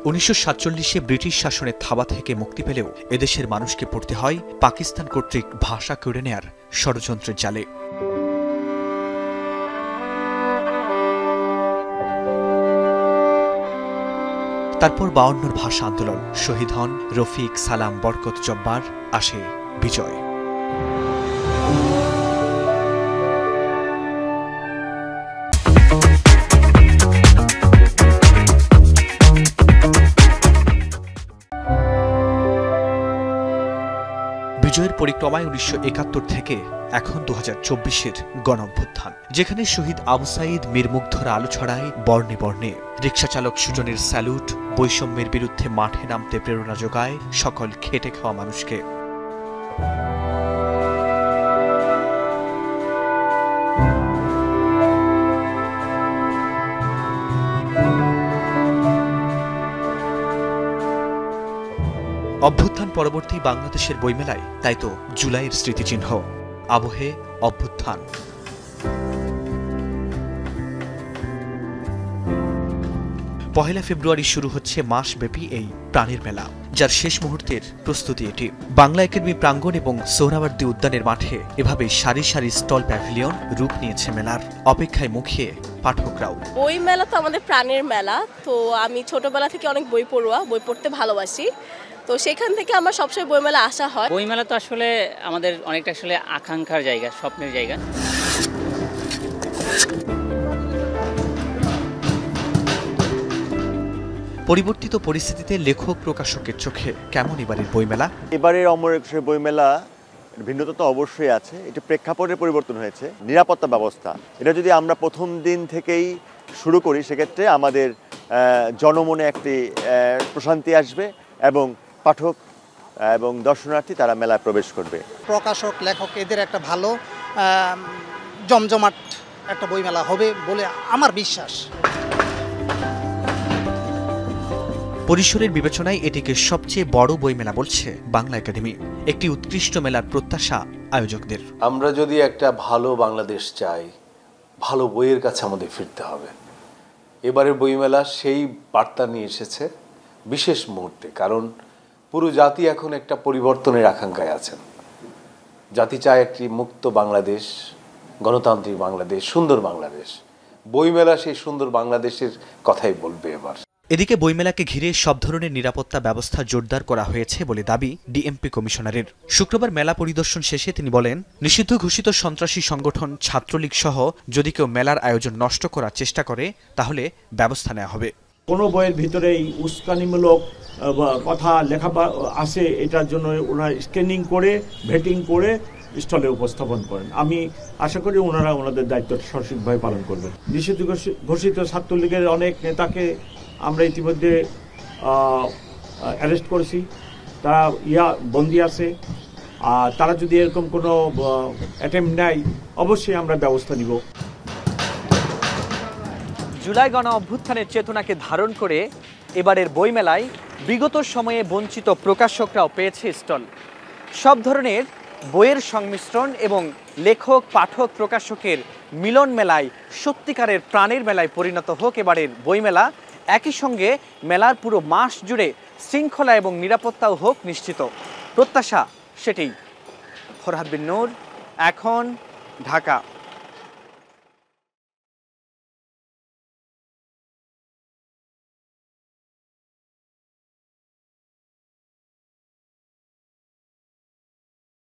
1947-এ British শাসনের থাবা থেকে মুক্তি পেলেও এদেশের মানুষকে পড়তে হয় পাকিস্তান কর্তৃক ভাষা কেড়ে নেয়ার ষড়যন্ত্রের জালে। তারপর 52 ভাষা আন্দোলন, শহীদ হন রফিক, সালাম, বরকত, জব্বার, আসে বিজয়। বিজয়ের পরিক্রমায় 1971 থেকে এখন 2024-এর গণঅভ্যুত্থান, যেখানে শহীদ আবু সাঈদ, মীর মুগ্ধর আলো ছড়ায় বর্ণে বর্ণে। রিকশাচালক সুজনের স্যালুট বৈষম্যের বিরুদ্ধে মাঠে নামতে প্রেরণা যোগায় সকল খেটে খাওয়া মানুষকে। অভ্যুত্থান পরবর্তী বাংলাদেশের বইমেলায় তাই তো জুলাইয়ের স্মৃতিচিহ্ন, আবহে অভ্যুত্থান। পহেলা ফেব্রুয়ারি শুরু হচ্ছে মাসব্যাপী এই প্রাণের মেলা, যার শেষ মুহূর্তের প্রস্তুতি এটি। বাংলা একাডেমি প্রাঙ্গণ এবং সোহরাওয়ার্দী উদ্যানের মাঠে এভাবে সারি সারি স্টল, প্যাভিলিয়ন রূপ নিয়েছে মেলার। অপেক্ষায় মুখিয়ে পাঠকরাও। বই মেলা তো আমাদের প্রাণের মেলা। তো আমি ছোটবেলা থেকে অনেক বই পড়ুয়া, বই পড়তে ভালোবাসি। তো সেখান থেকে আমার সবসময় বইমেলা আসা হয়। বইমেলা তো আসলে আমাদের অনেকটা আসলে আকাঙ্ক্ষার জায়গা, স্বপ্নের জায়গা। পরিবর্তিত পরিস্থিতিতে লেখক প্রকাশকের চোখে কেমন এবারের বইমেলা? এবারের অমর একুশের বইমেলা ভিন্নতা তো অবশ্যই আছে। এটা প্রেক্ষাপটের পরিবর্তন হয়েছে, নিরাপত্তা ব্যবস্থা। এটা যদি আমরা প্রথম দিন থেকেই শুরু করি, সেক্ষেত্রে আমাদের জনমনে একটি প্রশান্তি আসবে এবং পাঠক এবং দর্শনার্থী তারা মেলায় প্রবেশ করবে। প্রকাশক, লেখক এদের একটা ভালো জমজমাট একটা বইমেলা হবে বলে আমার বিশ্বাস। পরিসরের বিবেচনায় এটিকে সবচেয়ে বড় বইমেলা বলছে বাংলা একাডেমি। একটি উৎকৃষ্ট মেলার প্রত্যাশা আয়োজকদের। আমরা যদি একটা ভালো বাংলাদেশ চাই, ভালো বইয়ের কাছে আমাদের ফিরতে হবে। এবারের বইমেলা সেই বার্তা নিয়ে এসেছে বিশেষ মুহূর্তে, কারণ পুরো জাতি এখন একটা পরিবর্তনের আকাঙ্ক্ষায় আছেন। জাতি চায় একটি মুক্ত বাংলাদেশ, গণতান্ত্রিক বাংলাদেশ, সুন্দর বাংলাদেশ। বইমেলা সেই সুন্দর বাংলাদেশের কথাই বলবে এবার। এদিকে বইমেলাকে ঘিরে সব ধরনের নিরাপত্তা ব্যবস্থা জোরদার করা হয়েছে বলে দাবি ডিএমপি কমিশনারের। শুক্রবার মেলা পরিদর্শন শেষে তিনি বলেন, নিষিদ্ধ ঘোষিত সন্ত্রাসী সংগঠন ছাত্রলীগ সহ যদি কেউ মেলার আয়োজন নষ্ট করার চেষ্টা করে তাহলে ব্যবস্থা নেওয়া হবে। কোনো বইয়ের ভিতরেই উস্কানিমূলক কথা লেখা আছে, এটার জন্য ওনারা স্ক্যানিং করে, ভেটিং করে স্টলে উপস্থাপন করেন। আমি আশা করি ওনারা ওনাদের দায়িত্ব সঠিকভাবে পালন করবেন। নিষিদ্ধ ঘোষিত ছাত্রলীগের অনেক নেতাকে আমরা ইতিমধ্যে অ্যারেস্ট করেছি, তারা বন্দী আছে। আর তারা যদি এরকম কোনো অ্যাটেম্প নেয়, অবশ্যই আমরা ব্যবস্থা নিব। জুলাই গণ অভ্যুত্থানের চেতনাকে ধারণ করে এবারের বইমেলায় বিগত সময়ে বঞ্চিত প্রকাশকরাও পেয়েছে স্টল। সব ধরনের বইয়ের সংমিশ্রণ এবং লেখক, পাঠক, প্রকাশকের মিলন মেলায় সত্যিকারের প্রাণের মেলায় পরিণত হোক এবারের বইমেলা। একই সঙ্গে মেলার পুরো মাস জুড়ে শৃঙ্খলা এবং নিরাপত্তাও হোক নিশ্চিত। প্রত্যাশা সেটাই। ফরহাদ বিন নূর, এখন, ঢাকা।